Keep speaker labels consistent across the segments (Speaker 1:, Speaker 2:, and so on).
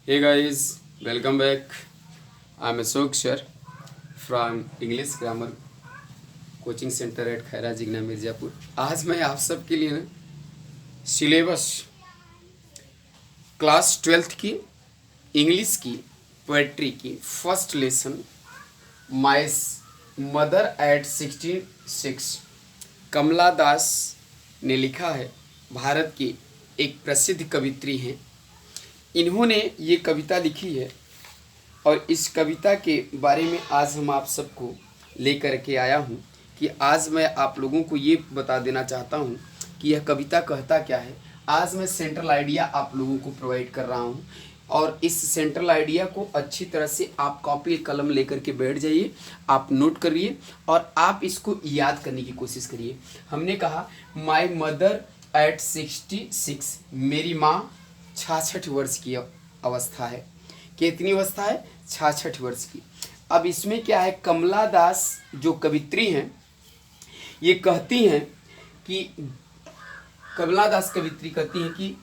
Speaker 1: Hey guys, welcome back. I'm Ashok sir from English Grammar coaching centre at Khaira Jigna Mirzapur. आज मैं आप सबके लिए ना सिलेबस क्लास 12th की इंग्लिश की पोएट्री की first lesson my Mother at 66 कमला दास ने लिखा है। भारत की एक प्रसिद्ध कवित्री हैं। इन्होंने ये कविता लिखी है और इस कविता के बारे में आज हम आप सबको लेकर के आया हूँ कि आज मैं आप लोगों को ये बता देना चाहता हूँ कि यह कविता कहता क्या है। आज मैं सेंट्रल आइडिया आप लोगों को प्रोवाइड कर रहा हूँ और इस सेंट्रल आइडिया को अच्छी तरह से आप कॉपी कलम लेकर के बैठ जाइए, आप नोट करिए और आप इसको याद करने की कोशिश करिए। हमने कहा माय मदर एट 66, मेरी माँ 66 वर्ष की अवस्था है। कितनी अवस्था है? 66 वर्ष की। अब इसमें क्या है, कमला दास जो कवित्री हैं ये कहती हैं कि कमला दास कवित्री कहती हैं कि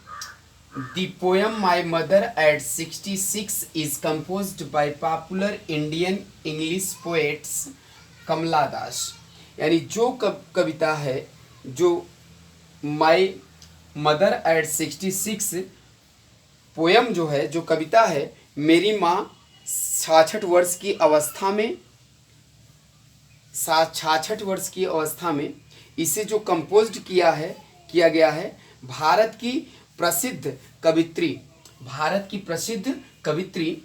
Speaker 1: the poem My Mother at 66 is composed by popular Indian English poets Kamala Das. यानी जो कविता है, जो माय मदर एट 66 पोयम जो है, जो कविता है, मेरी माँ 66 वर्ष की अवस्था में 66 वर्ष की अवस्था में इसे जो कंपोज्ड किया गया है भारत की प्रसिद्ध कवित्री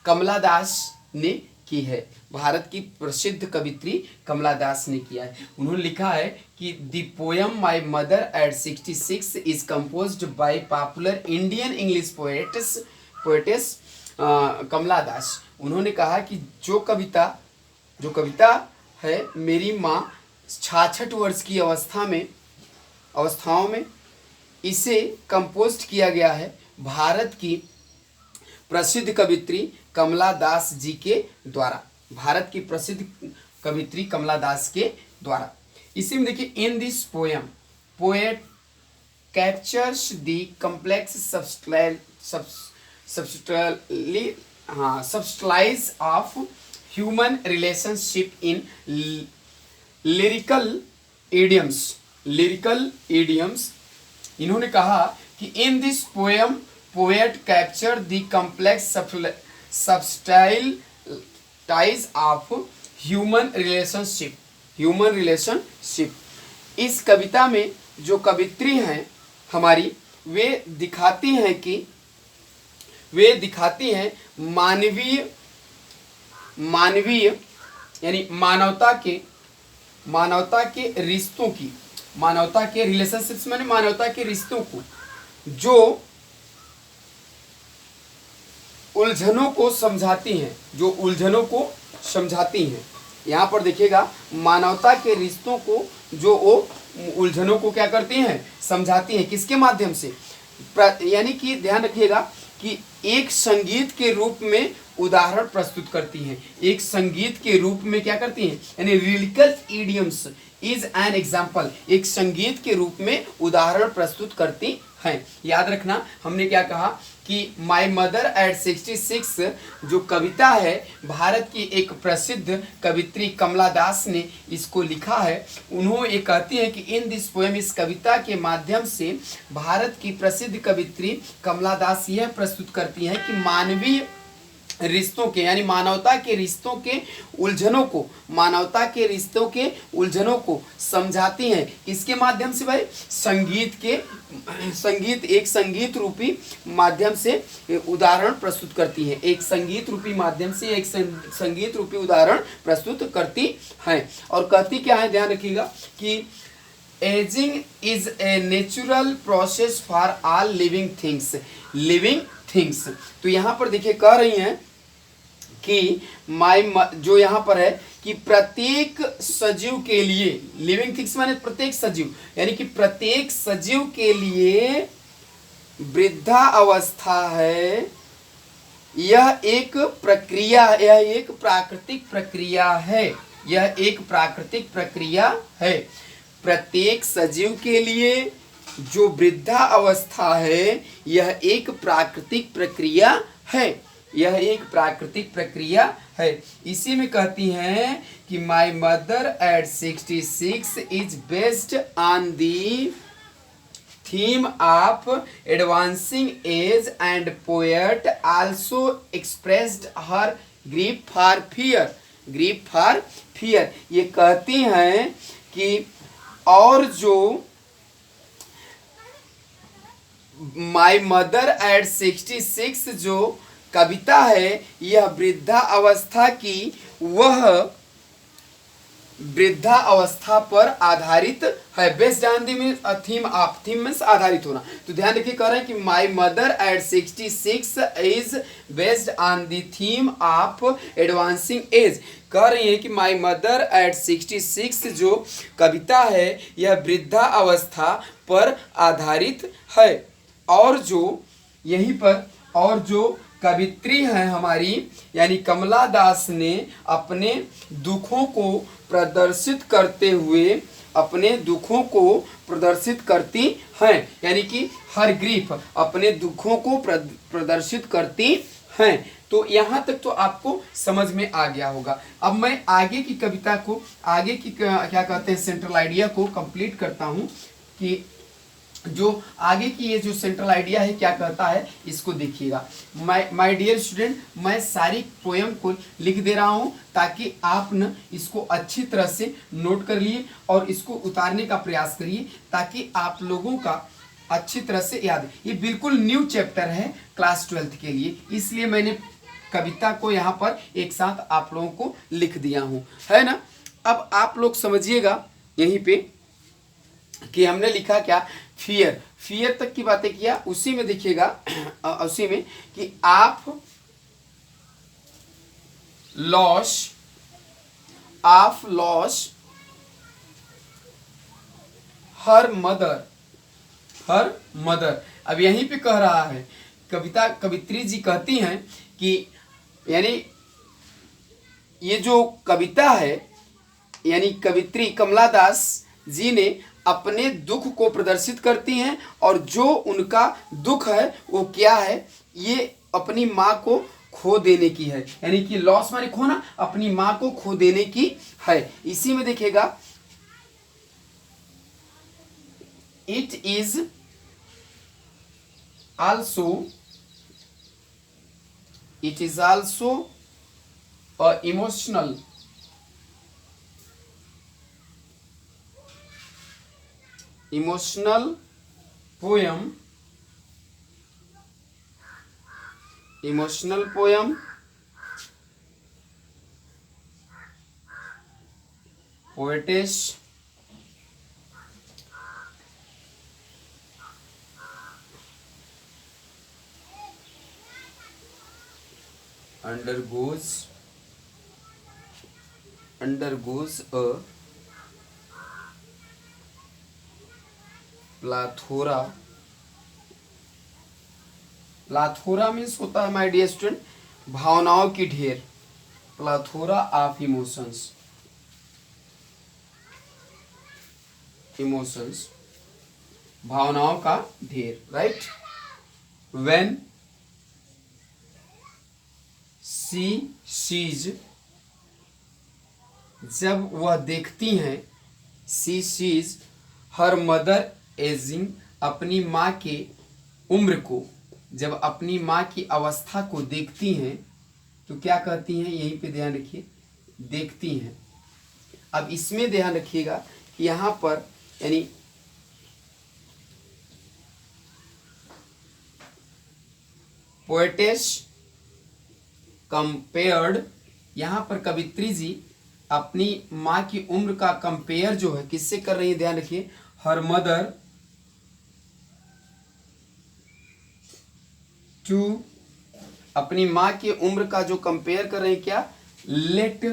Speaker 1: कमला दास ने की है। भारत की प्रसिद्ध कवित्री कमला दास ने किया है। उन्होंने लिखा है कि the poem My Mother at 66 is composed by popular Indian English poetess Kamala Das. उन्होंने कहा कि जो कविता है मेरी माँ 66 वर्ष की अवस्थाओं में इसे कंपोज्ड किया गया है भारत की प्रसिद्ध कवित्री कमला दास जी के द्वारा। भारत की प्रसिद्ध कवित्री कमला दास के द्वारा। इसी में देखिए, in this poem poet captures the complex subtleties of human relationship in lyrical idioms. इन्होंने कहा कि in this poem poet capture the complex subtleties of human relationship. इस कविता में जो कवित्री हैं हमारी, वे दिखाती हैं मानवीय यानी मानवता के रिश्तों की, मानवता के रिलेशनशिप्स माने मानवता के रिश्तों को, जो उलझनों को समझाती हैं। यहाँ पर देखिएगा, मानवता के रिश्तों को जो वो उलझनों को क्या करती हैं, समझाती हैं। किसके माध्यम से? यानी कि ध्यान रखिएगा कि एक संगीत के रूप में उदाहरण प्रस्तुत करती हैं। एक संगीत के रूप में क्या करती हैं, यानी lyrical idioms is an example. एक संगीत के रूप में उदाहरण प्रस्तुत करती हैं। याद रखना, हमने क्या कहा कि माय मदर एट 66 जो कविता है भारत की एक प्रसिद्ध कवित्री कमला दास ने इसको लिखा है। उन्होंने ये कहती हैं कि इन दिस पोएम, इस कविता के माध्यम से भारत की प्रसिद्ध कवित्री कमला दास यह प्रस्तुत करती हैं कि मानवीय रिश्तों के यानी मानवता के रिश्तों के उलझनों को समझाती हैं। किसके माध्यम से भाई? एक संगीत रूपी माध्यम से उदाहरण प्रस्तुत करती हैं। एक संगीत रूपी माध्यम से एक संगीत रूपी उदाहरण प्रस्तुत करती हैं। और कहती क्या है, ध्यान रखिएगा कि ageing is a natural process for all living things. तो यहाँ पर देखिए कह रही हैं कि जो यहाँ पर है कि प्रत्येक सजीव के लिए, लिविंग थिंग्स माने प्रत्येक सजीव, यानी कि प्रत्येक सजीव के लिए वृद्धा अवस्था है। यह एक प्राकृतिक प्रक्रिया है। प्रत्येक सजीव के लिए जो वृद्धा अवस्था है यह एक प्राकृतिक प्रक्रिया है। यह एक प्राकृतिक प्रक्रिया है। इसी में कहती हैं कि my mother at 66 is based on the theme of advancing age, and poet also expressed her grief for fear। grief for fear ये कहती हैं कि और जो माई मदर एट 66 जो कविता है यह वृद्धा अवस्था की वह वृद्धा अवस्था पर आधारित है। Based on the mean theme of, theme means आधारित होना। तो ध्यान रखिए कह रहे हैं कि my mother at 66 is based on the theme of advancing as. कह रही है कि माई मदर एट 66 जो कविता है यह वृद्धा अवस्था पर आधारित है। और जो यहीं पर और जो कवित्री हैं हमारी यानी कमला दास ने अपने दुखों को प्रदर्शित करते हुए अपने दुखों को प्रदर्शित करती हैं, यानी कि हर ग्रीफ अपने दुखों को प्रदर्शित करती हैं। तो यहाँ तक तो आपको समझ में आ गया होगा। अब मैं आगे की कविता को आगे की क्या कहते हैं सेंट्रल आइडिया को कंप्लीट करता हूँ कि जो आगे की ये जो सेंट्रल आइडिया है क्या कहता है इसको देखिएगा। माय डियर स्टूडेंट, मैं सारी पोयम को लिख दे रहा हूँ ताकि आप न इसको अच्छी तरह से नोट कर लिए और इसको उतारने का प्रयास करिए ताकि आप लोगों का अच्छी तरह से याद। ये बिल्कुल न्यू चैप्टर है क्लास 12th के लिए, इसलिए मैंने कविता को यहाँ पर एक साथ आप लोगों को लिख दिया हूँ, है ना। अब आप लोग समझिएगा यहीं पे कि हमने लिखा क्या, फियर। फियर तक की बातें किया, उसी में देखिएगा उसी में कि आप लॉस हर मदर। अब यहीं पे कह रहा है कवित्री जी कहती हैं कि यानी ये जो कविता है यानी कवित्री कमला दास जी ने अपने दुख को प्रदर्शित करती हैं और जो उनका दुख है वो क्या है, ये अपनी माँ को खो देने की है, यानी कि लॉस माने खोना, अपनी माँ को खो देने की है। इसी में देखिएगा it is also a emotional poem poetess undergoes a plethora means होता है माय डियर स्टूडेंट भावनाओं की ढेर, प्लाथोरा ऑफ इमोशंस भावनाओं का ढेर, राइट। व्हेन सी सीज जब वह देखती हैं, सी सीज हर मदर एजिंग अपनी माँ के उम्र को, जब अपनी माँ की अवस्था को देखती हैं तो क्या कहती हैं, यहीं पे ध्यान रखिए, देखती हैं। अब इसमें ध्यान रखिएगा कि यहाँ पर यानी पोएटेस कंपेयर्ड, यहाँ पर कवित्री जी अपनी माँ की उम्र का कंपेयर जो है किससे कर रही है, ध्यान रखिए, हर मदर टू, अपनी माँ की उम्र का जो कंपेयर कर रहे हैं क्या, late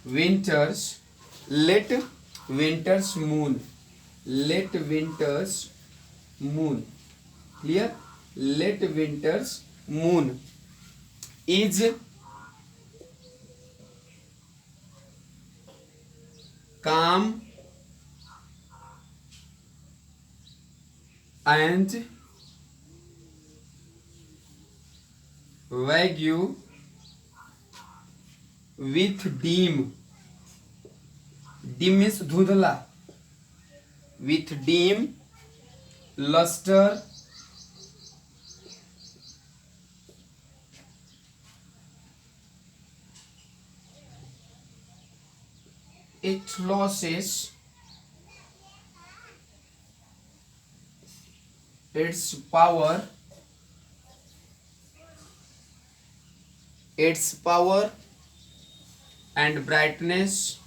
Speaker 1: winter's moon, clear, late winter's moon is calm and vague with dim, dim means धुंधला, with dim lustre it loses its power, and brightness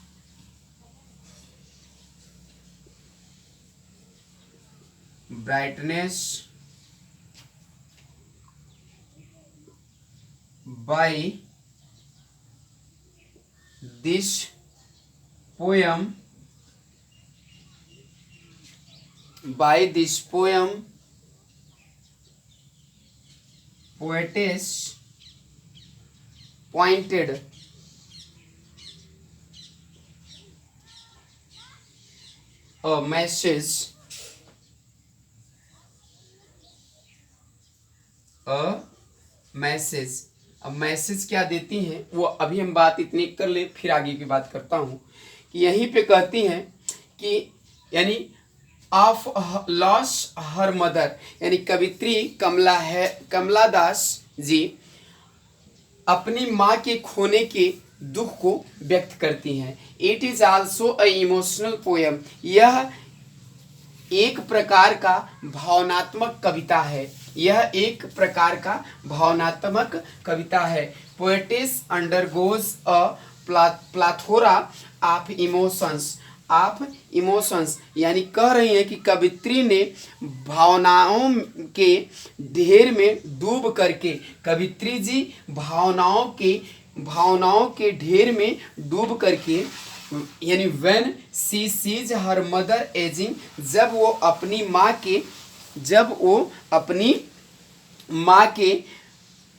Speaker 1: by this poem, poetess pointed a message, अब message क्या देती हैं वो अभी हम बात इतनी कर ले, फिर आगे की बात करता हूं कि यहीं पे कहती हैं कि यानी ऑफ लॉस हर मदर, यानी कवित्री कमला दास जी अपनी माँ के खोने के दुख को व्यक्त करती हैं। It is also a emotional poem, यह एक प्रकार का भावनात्मक कविता है, यह एक प्रकार का भावनात्मक कविता है। Poetess undergoes a plethora of emotions, यानी कह रही है कि कवित्री ने भावनाओं के ढेर में डूब करके, कवित्री जी भावनाओं के ढेर में डूब करके, यानी when she sees her mother ageing, जब वो अपनी माँ के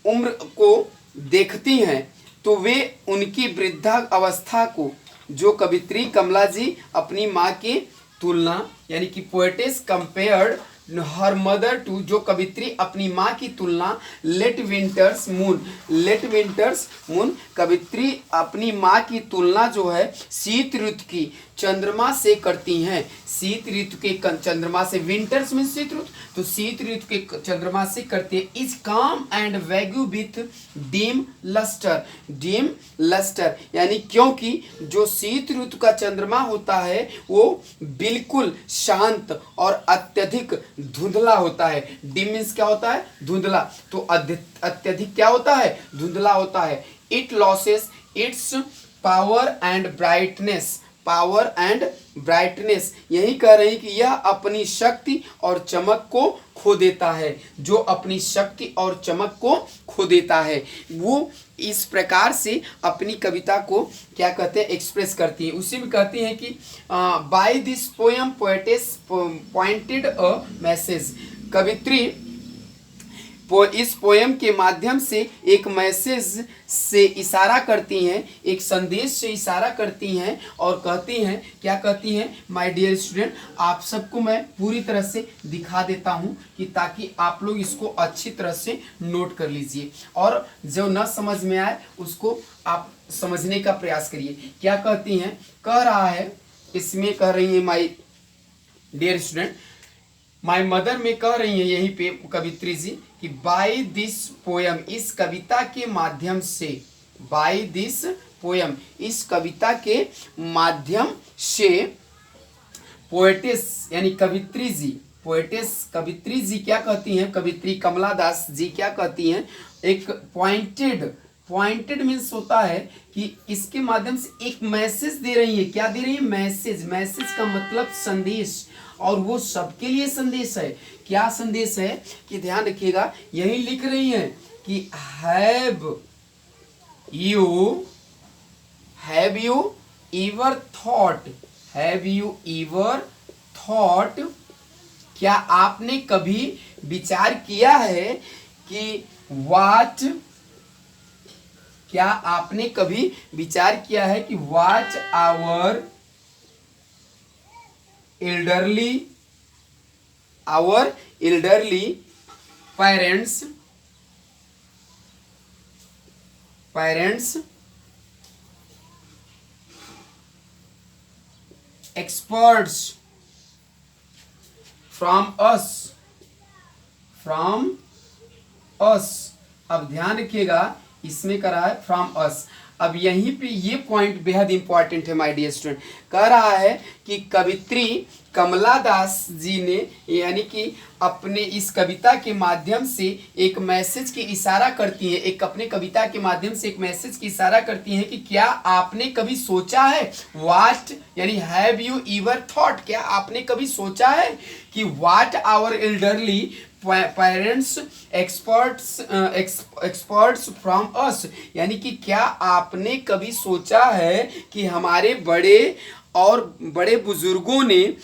Speaker 1: उम्र को देखती हैं तो वे उनकी वृद्धा अवस्था को, जो कवित्री कमला जी अपनी माँ की तुलना, यानी कि poetess compared her mother to, जो कवित्री अपनी माँ की तुलना लेट विंटर्स मून, कवित्री अपनी माँ की तुलना जो है शीत ऋतु की चंद्रमा से करती हैं। शीत ऋतु के चंद्रमा से, विंटर्स में शीत ऋतु, तो शीत ऋतु के चंद्रमा से करते हैं। Is calm and vague with dim lustre, यानी क्योंकि जो शीत ऋतु का चंद्रमा होता है वो बिल्कुल शांत और अत्यधिक धुंधला होता है। डिम मीन्स क्या होता है? धुंधला। तो अत्यधिक क्या होता है? धुंधला होता है। It losses it's power and brightness, यही कह रही कि यह अपनी शक्ति और चमक को खो देता है। जो अपनी शक्ति और चमक को खो देता है वो इस प्रकार से अपनी कविता को क्या कहते हैं? एक्सप्रेस करती है। उसी में कहती है कि by this poem poetess pointed a message, कवित्री इस पोएम के माध्यम से एक मैसेज से इशारा करती हैं, एक संदेश से इशारा करती हैं और कहती हैं, क्या कहती हैं? माय डियर स्टूडेंट, आप सबको मैं पूरी तरह से दिखा देता हूं कि ताकि आप लोग इसको अच्छी तरह से नोट कर लीजिए और जो न समझ में आए उसको आप समझने का प्रयास करिए। क्या कहती हैं? कह रहा है, इसमें कह रही है my dear student, my mother में कह रही है यहीं पे कवित्री जी कि बाय दिस पोएम, इस कविता के माध्यम से, बाय दिस पोएम, इस कविता के माध्यम से पोएटेस यानी कवित्री जी, पोएटेस कवित्री जी क्या कहती हैं? कवित्री कमला दास जी क्या कहती हैं? एक पॉइंटेड मीन्स होता है कि इसके माध्यम से एक मैसेज दे रही है। क्या दे रही है? मैसेज का मतलब संदेश, और वो सबके लिए संदेश है। क्या संदेश है कि ध्यान रखिएगा, यही लिख रही हैं कि हैव यू एवर थॉट, क्या आपने कभी विचार किया है कि क्या आपने कभी विचार किया है कि what our elderly parents experts from us। अब ध्यान रखिएगा, इसमें करा है फ्रॉम अस। अब यहीं पे ये पॉइंट बेहद इंपॉर्टेंट है माय डियर स्टूडेंट। कह रहा है कि कवित्री कमला दास जी ने यानी कि अपने इस कविता के माध्यम से एक मैसेज की इशारा करती है, एक अपने कविता के माध्यम से एक मैसेज की इशारा करती है कि क्या आपने कभी सोचा है, वाट यानी हैव यू एवर थॉट, क्या आपने कभी सोचा है कि what our elderly parents experts from us, यानी कि क्या आपने कभी सोचा है कि हमारे बड़े बुजुर्गों ने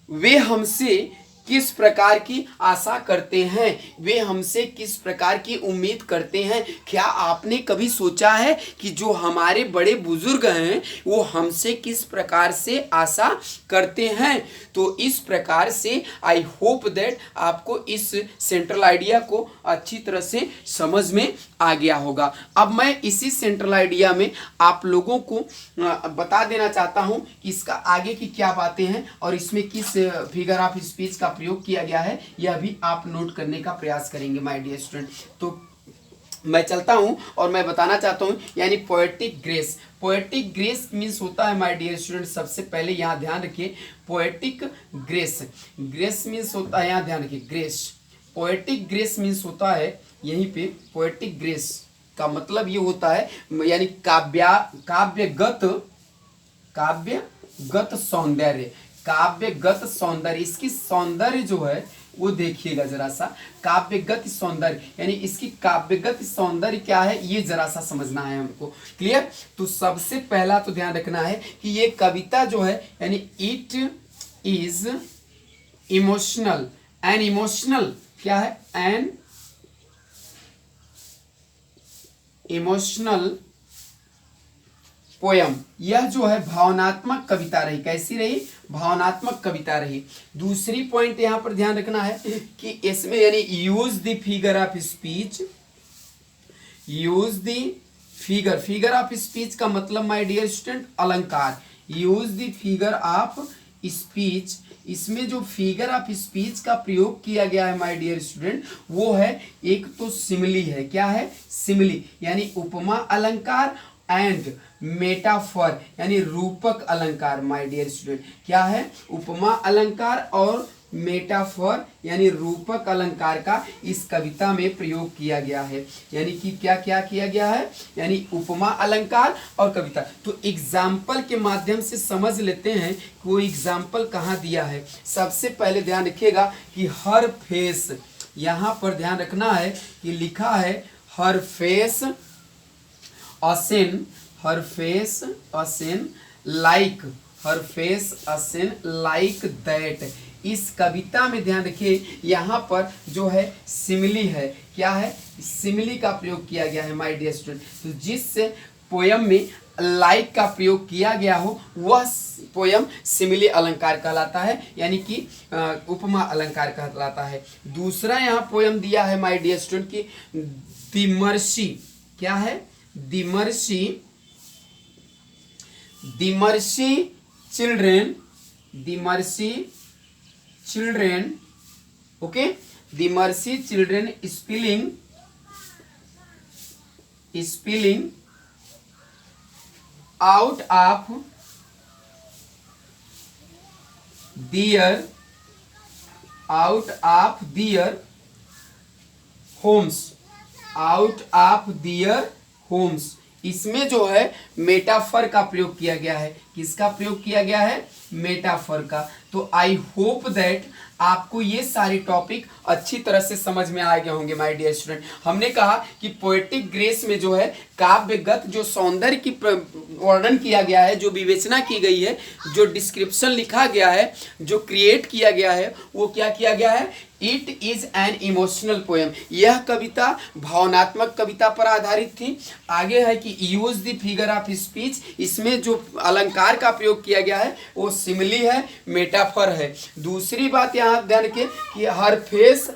Speaker 1: वे हमसे किस प्रकार की आशा करते हैं, वे हमसे किस प्रकार की उम्मीद करते हैं। क्या आपने कभी सोचा है कि जो हमारे बड़े बुजुर्ग हैं वो हमसे किस प्रकार से आशा करते हैं। तो इस प्रकार से आई होप दैट आपको इस सेंट्रल आइडिया को अच्छी तरह से समझ में आ गया होगा। अब मैं इसी सेंट्रल आइडिया में आप लोगों को बता देना चाहता हूं कि इसका आगे की क्या बातें हैं और इसमें किस फिगर ऑफ स्पीच का प्रयोग किया गया है, यह भी आप नोट करने का प्रयास करेंगे माय डियर स्टूडेंट। तो मैं चलता हूं और मैं बताना चाहता हूं यानी पोएटिक ग्रेस मीन्स होता है माय डियर स्टूडेंट, सबसे पहले यहां ध्यान रखिए पोएटिक ग्रेस मीन्स होता है, यहां ध्यान रखिए ग्रेस, पोएटिक ग्रेस मीन्स होता है यहीं पे, पोएटिक ग्रेस का मतलब ये होता है यानी काव्यगत सौंदर्य, इसकी सौंदर्य जो है वो देखिएगा जरा सा, काव्यगत सौंदर्य यानी इसकी काव्यगत सौंदर्य क्या है ये जरा सा समझना है हमको। क्लियर? तो सबसे पहला तो ध्यान रखना है कि ये कविता जो है यानी it is emotional, an emotional क्या है, एन इमोशनल पोयम, यह जो है भावनात्मक कविता रही। कैसी रही? भावनात्मक कविता रही। दूसरी पॉइंट यहां पर ध्यान रखना है कि इसमें यानी use the figure of speech, use the figure of speech का मतलब माय डियर स्टूडेंट अलंकार, use the figure of speech, इसमें जो फिगर ऑफ स्पीच का प्रयोग किया गया है माय डियर स्टूडेंट वो है एक तो सिमिली है, क्या है? सिमिली यानी उपमा अलंकार एंड मेटाफर यानी रूपक अलंकार माय डियर स्टूडेंट, क्या है? उपमा अलंकार और मेटाफर यानी रूपक अलंकार का इस कविता में प्रयोग किया गया है। यानी कि क्या क्या किया गया है, यानी उपमा अलंकार और कविता। तो एग्जाम्पल के माध्यम से समझ लेते हैं कि वो एग्जाम्पल कहाँ दिया है। सबसे पहले ध्यान रखिएगा कि हर फेस, यहाँ पर ध्यान रखना है कि लिखा है हर फेस असेन, हर फेस असेन लाइक, हर फेस असेन लाइक दैट। इस कविता में ध्यान रखिए यहाँ पर जो है सिमिली है, क्या है? सिमिली का प्रयोग किया गया है माय डियर स्टूडेंट। तो जिस पोयम में लाइक का प्रयोग किया गया हो वह पोयम सिमिली अलंकार कहलाता है, यानी कि उपमा अलंकार कहलाता है। दूसरा यहाँ पोयम दिया है माय डियर स्टूडेंट की द मर्सी, क्या है? The mercy children, okay, the mercy children spilling out of their homes, इसमें जो है मेटाफर का प्रयोग किया गया है। किसका प्रयोग किया गया है? मेटाफर का। तो आई होप दैट आपको ये सारे टॉपिक अच्छी तरह से समझ में आ गए होंगे माय डियर स्टूडेंट। हमने कहा कि पोएटिक ग्रेस में जो है काव्यगत जो सौंदर्य की वर्णन किया गया है, जो विवेचना की गई है, जो डिस्क्रिप्शन लिखा गया है, जो क्रिएट किया गया है, वो क्या किया गया है? It is an emotional poem. यह कविता भावनात्मक कविता पर आधारित थी। आगे है कि use the figure of speech, इसमें जो अलंकार का प्रयोग किया गया है वो सिमिली है, मेटाफर है। दूसरी बात यहाँ ध्यान के कि हर फेस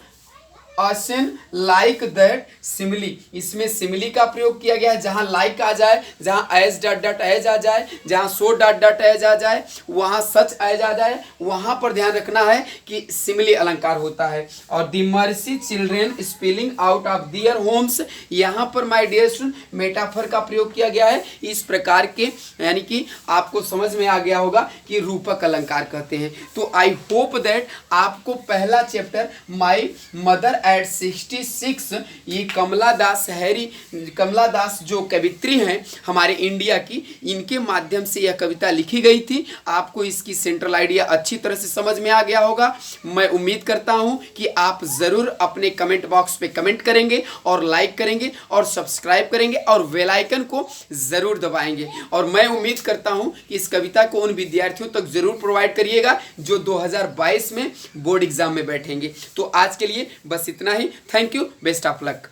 Speaker 1: असन लाइक दैट सिमिली, इसमें सिमिली का प्रयोग किया गया है। जहां लाइक आ जाए, जहां एज डॉट डॉट एज आ जाए, जहां सो डॉट डॉट एज आ जाए, वहां सच एज आ जाए, वहां पर ध्यान रखना है कि सिमिली अलंकार होता है। और the mercy children spelling out of their homes, यहां पर माय डियर स्टूडेंट मेटाफर का प्रयोग किया गया है। इस प्रकार के यानी कि आपको समझ में आ गया होगा कि रूपक अलंकार कहते हैं। तो आई होप दैट आपको पहला चैप्टर माय मदर एट 66, ये कमला दास जो कवित्री हैं हमारे इंडिया की, इनके माध्यम से यह कविता लिखी गई थी। आपको इसकी सेंट्रल आइडिया अच्छी तरह से समझ में आ गया होगा। मैं उम्मीद करता हूं कि आप जरूर अपने कमेंट बॉक्स पे कमेंट करेंगे और लाइक करेंगे और सब्सक्राइब करेंगे और बेल आइकन को जरूर दबाएंगे। और मैं उम्मीद करता हूं कि इस कविता को उन विद्यार्थियों तक जरूर प्रोवाइड करिएगा जो 2022 में बोर्ड एग्जाम में बैठेंगे। तो आज के लिए बस इतना ही। Thank you, best of luck.